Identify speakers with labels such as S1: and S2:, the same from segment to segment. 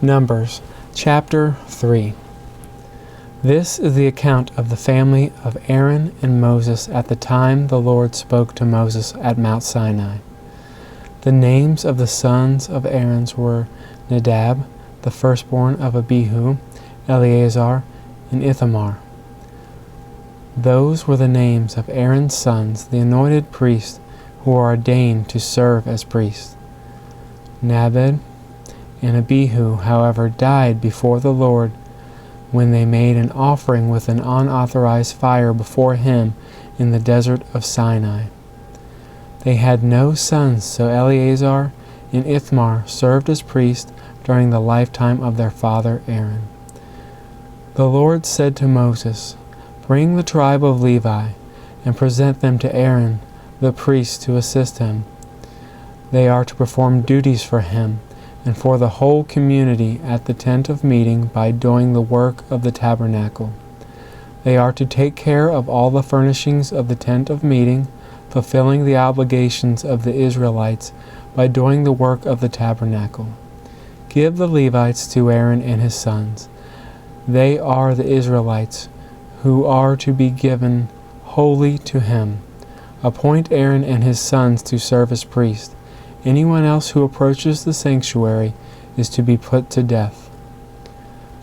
S1: Numbers chapter 3. This is the account of the family of Aaron and Moses at the time the Lord spoke to Moses at Mount Sinai. The names of the sons of Aaron were Nadab, the firstborn of Abihu, Eleazar, and Ithamar. Those were the names of Aaron's sons, the anointed priests who were ordained to serve as priests. Nadab and Abihu, however, died before the Lord when they made an offering with an unauthorized fire before him in the desert of Sinai. They had no sons, so Eleazar and Ithamar served as priests during the lifetime of their father Aaron. The Lord said to Moses, "Bring the tribe of Levi and present them to Aaron, the priest, to assist him. They are to perform duties for him and for the whole community at the tent of meeting by doing the work of the tabernacle. They are to take care of all the furnishings of the tent of meeting, fulfilling the obligations of the Israelites by doing the work of the tabernacle. Give the Levites to Aaron and his sons. They are the Israelites who are to be given wholly to him. Appoint Aaron and his sons to serve as priests. Anyone else who approaches the sanctuary is to be put to death."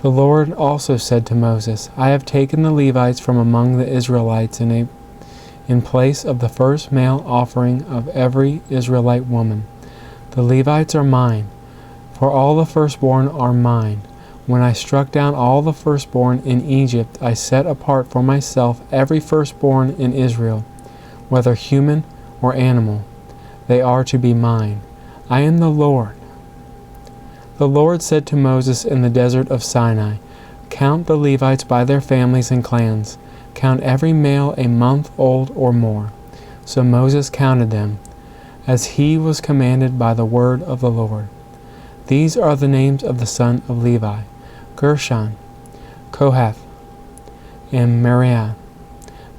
S1: The Lord also said to Moses, "I have taken the Levites from among the Israelites in place of the first male offering of every Israelite woman. The Levites are mine, for all the firstborn are mine. When I struck down all the firstborn in Egypt, I set apart for myself every firstborn in Israel, whether human or animal. They are to be mine. I am the Lord." The Lord said to Moses in the desert of Sinai, "Count the Levites by their families and clans. Count every male a month old or more." So Moses counted them, as he was commanded by the word of the Lord. These are the names of the sons of Levi: Gershon, Kohath, and Merari.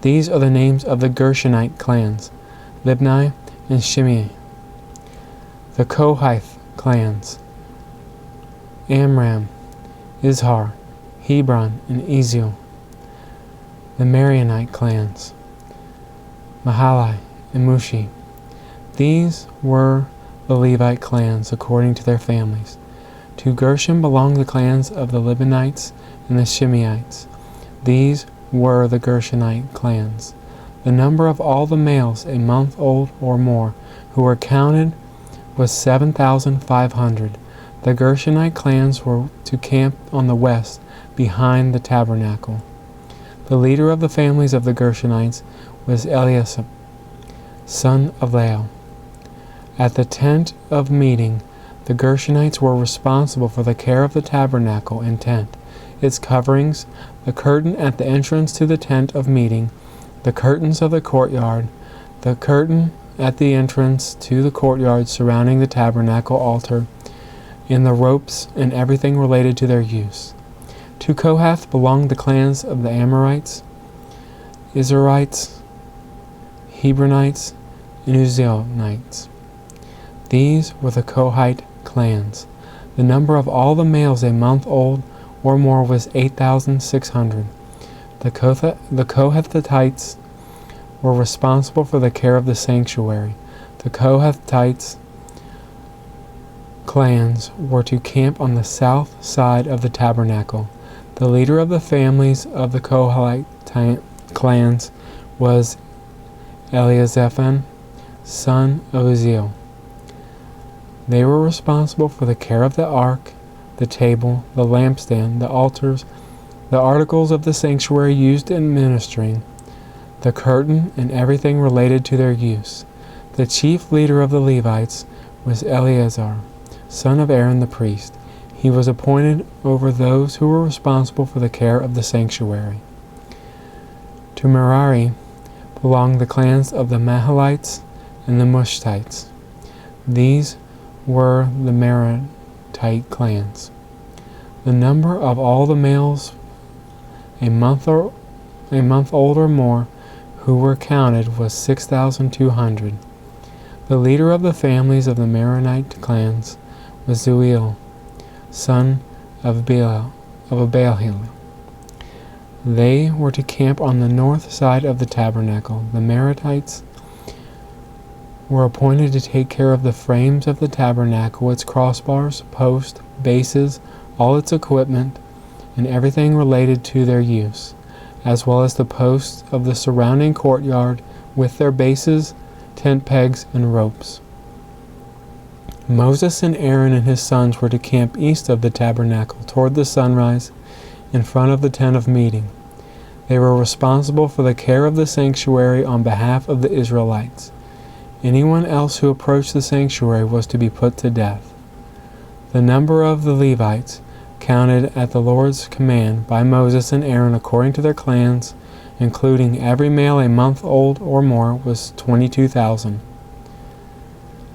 S1: These are the names of the Gershonite clans: Libni and Shimei. The Kohath clans: Amram, Izhar, Hebron, and Eziel. The Merarite clans: Mahali and Mushi. These were the Levite clans according to their families. To Gershon belonged the clans of the Libnites and the Shimeites. These were the Gershonite clans. The number of all the males a month old or more who were counted was 7,500. The Gershonite clans were to camp on the west behind the tabernacle. The leader of the families of the Gershonites was Eliasaph, son of Lael. At the tent of meeting, the Gershonites were responsible for the care of the tabernacle and tent, its coverings, the curtain at the entrance to the tent of meeting, the curtains of the courtyard, the curtain at the entrance to the courtyard surrounding the tabernacle altar, and the ropes and everything related to their use. To Kohath belonged the clans of the Amorites, Izharites, Hebronites, and Uzzielites. These were the Kohath clans. The number of all the males a month old or more was 8,600. The Kohathites were responsible for the care of the sanctuary. The Kohathites clans were to camp on the south side of the tabernacle. The leader of the families of the Kohathite clans was Eliasaph, son of Uzziel. They were responsible for the care of the ark, the table, the lampstand, the altars, the articles of the sanctuary used in ministering, the curtain, and everything related to their use. The chief leader of the Levites was Eleazar, son of Aaron the priest. He was appointed over those who were responsible for the care of the sanctuary. To Merari belonged the clans of the Mahalites and the Mushtites. These were the Merarite clans. The number of all the males a month old or more who were counted was 6,200. The leader of the families of the Merarite clans was Zeuel, son of Baalhill. They were to camp on the north side of the tabernacle. The Merarites were appointed to take care of the frames of the tabernacle, its crossbars, posts, bases, all its equipment, and everything related to their use, as well as the posts of the surrounding courtyard with their bases, tent pegs, and ropes. Moses and Aaron and his sons were to camp east of the tabernacle toward the sunrise in front of the tent of meeting. They were responsible for the care of the sanctuary on behalf of the Israelites. Anyone else who approached the sanctuary was to be put to death. The number of the Levites, counted at the Lord's command by Moses and Aaron according to their clans, including every male a month old or more, was 22,000.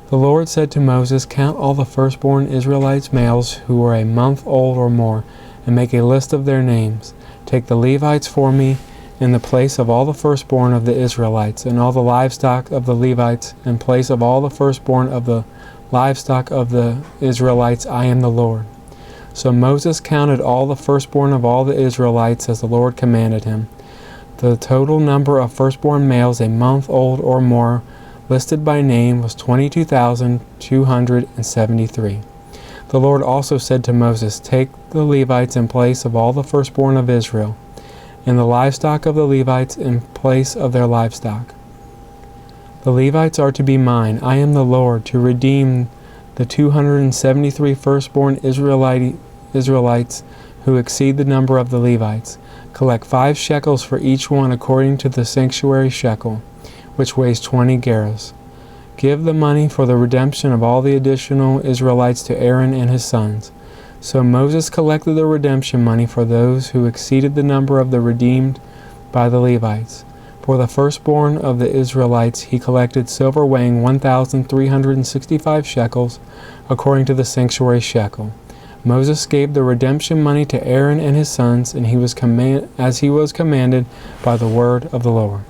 S1: The Lord said to Moses, "Count all the firstborn Israelites males who are a month old or more, and make a list of their names. Take the Levites for me in the place of all the firstborn of the Israelites, and all the livestock of the Levites in place of all the firstborn of the livestock of the Israelites. I am the Lord." So Moses counted all the firstborn of all the Israelites as the Lord commanded him. The total number of firstborn males a month old or more, listed by name, was 22,273. The Lord also said to Moses, "Take the Levites in place of all the firstborn of Israel, and the livestock of the Levites in place of their livestock. The Levites are to be mine. I am the Lord, to redeem the 273 firstborn Israelites who exceed the number of the Levites. Collect 5 shekels for each one according to the sanctuary shekel, which weighs 20 gerahs. Give the money for the redemption of all the additional Israelites to Aaron and his sons." So Moses collected the redemption money for those who exceeded the number of the redeemed by the Levites. For the firstborn of the Israelites he collected silver weighing 1,365 shekels, according to the sanctuary shekel. Moses gave the redemption money to Aaron and his sons, and as he was commanded by the word of the Lord.